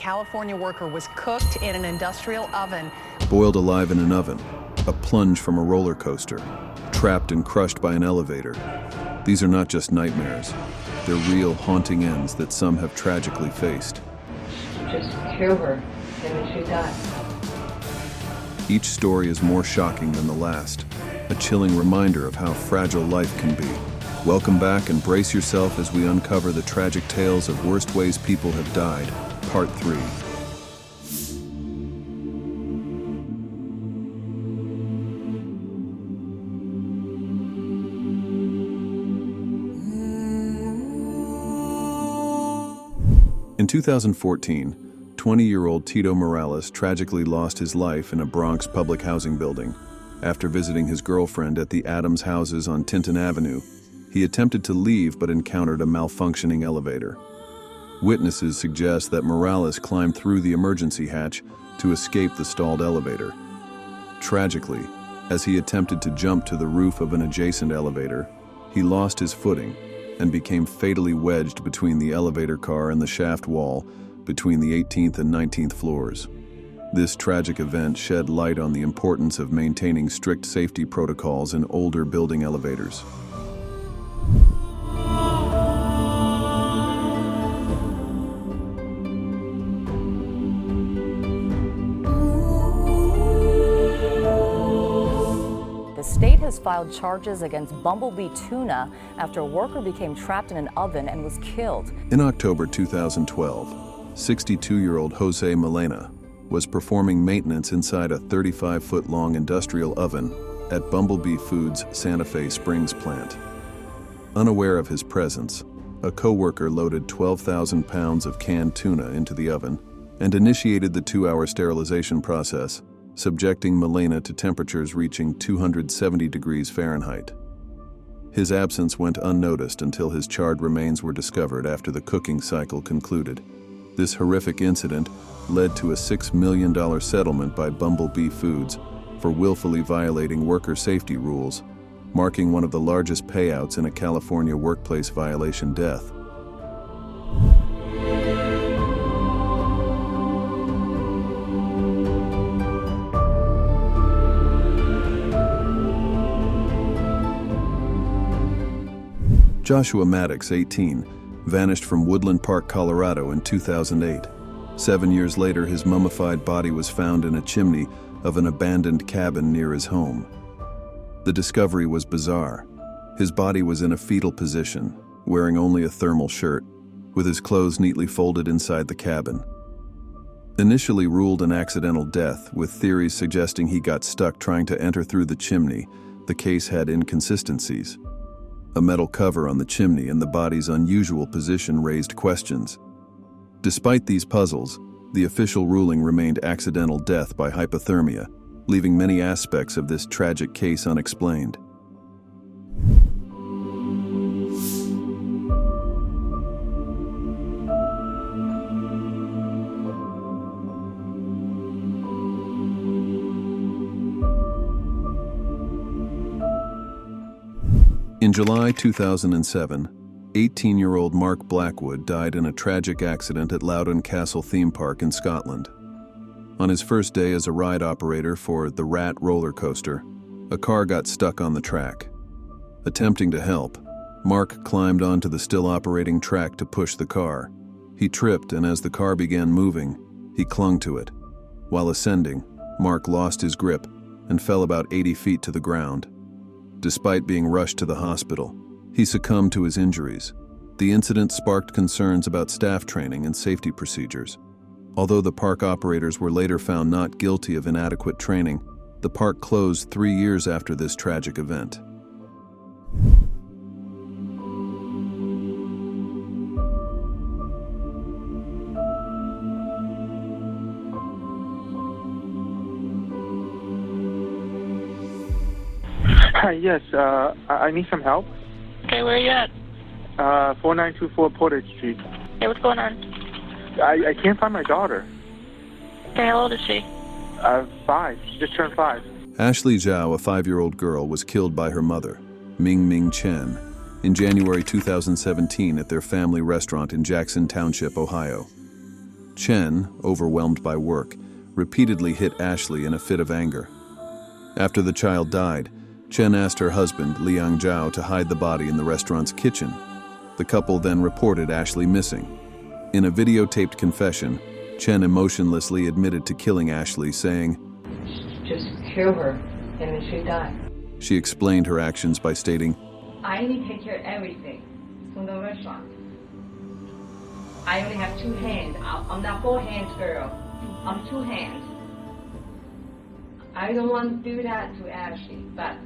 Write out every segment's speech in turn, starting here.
California worker was cooked in an industrial oven. Boiled alive in an oven, a plunge from a roller coaster, trapped and crushed by an elevator. These are not just nightmares. They're real, haunting ends that some have tragically faced. Just kill her, and then she died. Each story is more shocking than the last, a chilling reminder of how fragile life can be. Welcome back and brace yourself as we uncover the tragic tales of worst ways people have died, Part 3. In 2014, 20-year-old Tito Morales tragically lost his life in a Bronx public housing building. After visiting his girlfriend at the Adams houses on Tinton Avenue, he attempted to leave but encountered a malfunctioning elevator. Witnesses suggest that Morales climbed through the emergency hatch to escape the stalled elevator. Tragically, as he attempted to jump to the roof of an adjacent elevator, he lost his footing and became fatally wedged between the elevator car and the shaft wall between the 18th and 19th floors. This tragic event shed light on the importance of maintaining strict safety protocols in older building elevators. The state has filed charges against Bumblebee Tuna after a worker became trapped in an oven and was killed. In October 2012, 62-year-old Jose Melena was performing maintenance inside a 35-foot-long industrial oven at Bumblebee Foods' Santa Fe Springs plant. Unaware of his presence, a co-worker loaded 12,000 pounds of canned tuna into the oven and initiated the 2-hour sterilization process, subjecting Melena to temperatures reaching 270 degrees Fahrenheit. His absence went unnoticed until his charred remains were discovered after the cooking cycle concluded. This horrific incident led to a $6 million settlement by Bumblebee Foods for willfully violating worker safety rules, marking one of the largest payouts in a California workplace violation death. Joshua Maddox, 18, vanished from Woodland Park, Colorado in 2008. 7 years later, his mummified body was found in a chimney of an abandoned cabin near his home. The discovery was bizarre. His body was in a fetal position, wearing only a thermal shirt, with his clothes neatly folded inside the cabin. Initially ruled an accidental death, with theories suggesting he got stuck trying to enter through the chimney, the case had inconsistencies. A metal cover on the chimney and the body's unusual position raised questions. Despite these puzzles, the official ruling remained accidental death by hypothermia, leaving many aspects of this tragic case unexplained. In July 2007, 18-year-old Mark Blackwood died in a tragic accident at Loudon Castle theme park in Scotland. On his first day as a ride operator for the Rat roller coaster, a car got stuck on the track. Attempting to help, Mark climbed onto the still operating track to push the car. He tripped, and as the car began moving, he clung to it. While ascending, Mark lost his grip and fell about 80 feet to the ground. Despite being rushed to the hospital, he succumbed to his injuries. The incident sparked concerns about staff training and safety procedures. Although the park operators were later found not guilty of inadequate training, the park closed 3 years after this tragic event. Hi, yes, I need some help. Okay, where are you at? 4924 Portage Street. Hey, what's going on? I can't find my daughter. Okay, how old is she? 5. She just turned 5. Ashley Xiao, a 5-year-old girl, was killed by her mother, Ming Chen, in January 2017 at their family restaurant in Jackson Township, Ohio. Chen, overwhelmed by work, repeatedly hit Ashley in a fit of anger. After the child died, Chen asked her husband, Liang Zhao, to hide the body in the restaurant's kitchen. The couple then reported Ashley missing. In a videotaped confession, Chen emotionlessly admitted to killing Ashley, saying, Just kill her, and then she died. she explained her actions by stating, I only take care of everything from the restaurant. I only have two hands. I'm not four hands girl. I'm two hands. I don't want to do that to Ashley, but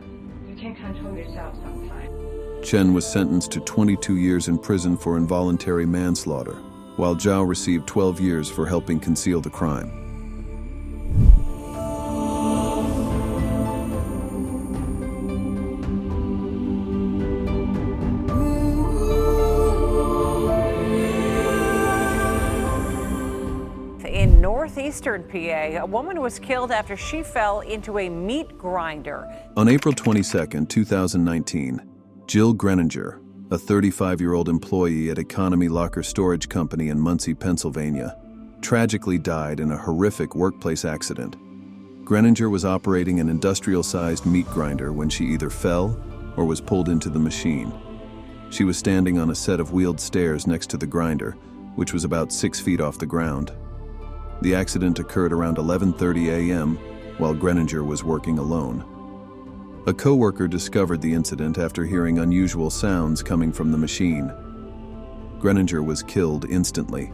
you can control yourself sometimes. Chen was sentenced to 22 years in prison for involuntary manslaughter, while Xiao received 12 years for helping conceal the crime. In northeastern PA, a woman was killed after she fell into a meat grinder. On April 22, 2019, Jill Greninger, a 35-year-old employee at Economy Locker Storage Company in Muncie, Pennsylvania, tragically died in a horrific workplace accident. Greninger was operating an industrial-sized meat grinder when she either fell or was pulled into the machine. She was standing on a set of wheeled stairs next to the grinder, which was about 6 feet off the ground. The accident occurred around 11:30 a.m. while Greninger was working alone. A co-worker discovered the incident after hearing unusual sounds coming from the machine. Greninger was killed instantly.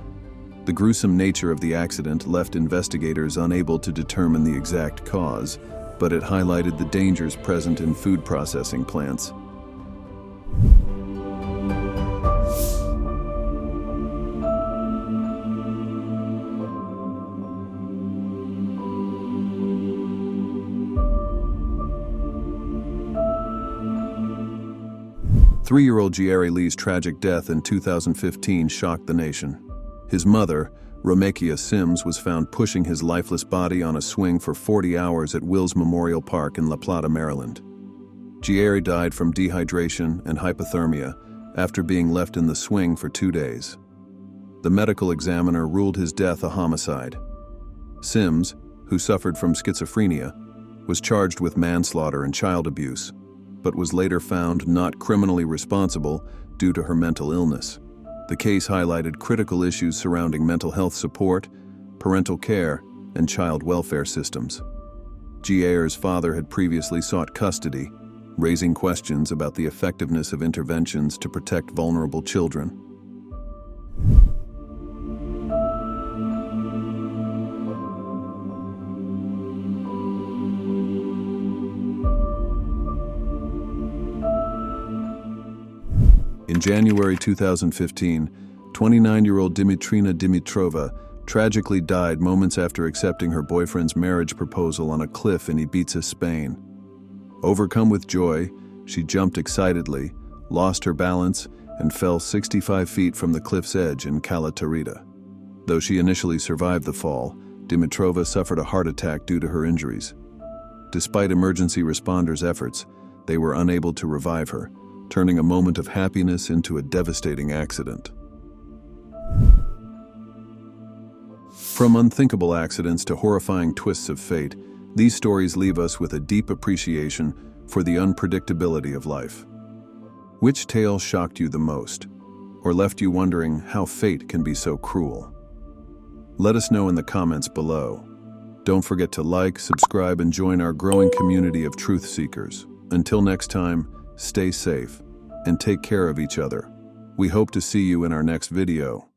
The gruesome nature of the accident left investigators unable to determine the exact cause, but it highlighted the dangers present in food processing plants. Three-year-old Gier Lee's tragic death in 2015 shocked the nation. His mother, Romekia Sims, was found pushing his lifeless body on a swing for 40 hours at Wills Memorial Park in La Plata, Maryland. Gier died from dehydration and hypothermia after being left in the swing for 2 days. The medical examiner ruled his death a homicide. Sims, who suffered from schizophrenia, was charged with manslaughter and child abuse, but was later found not criminally responsible due to her mental illness. The case highlighted critical issues surrounding mental health support, parental care, and child welfare systems. Gier's father had previously sought custody, raising questions about the effectiveness of interventions to protect vulnerable children. In January 2015, 29-year-old Dimitrova tragically died moments after accepting her boyfriend's marriage proposal on a cliff in Ibiza, Spain. Overcome with joy, she jumped excitedly, lost her balance, and fell 65 feet from the cliff's edge in Cala Tarita. Though she initially survived the fall, Dimitrova suffered a heart attack due to her injuries. Despite emergency responders' efforts, they were unable to revive her, turning a moment of happiness into a devastating accident. From unthinkable accidents to horrifying twists of fate, these stories leave us with a deep appreciation for the unpredictability of life. Which tale shocked you the most, or left you wondering how fate can be so cruel? Let us know in the comments below. Don't forget to like, subscribe, and join our growing community of truth seekers. Until next time, stay safe and take care of each other. We hope to see you in our next video.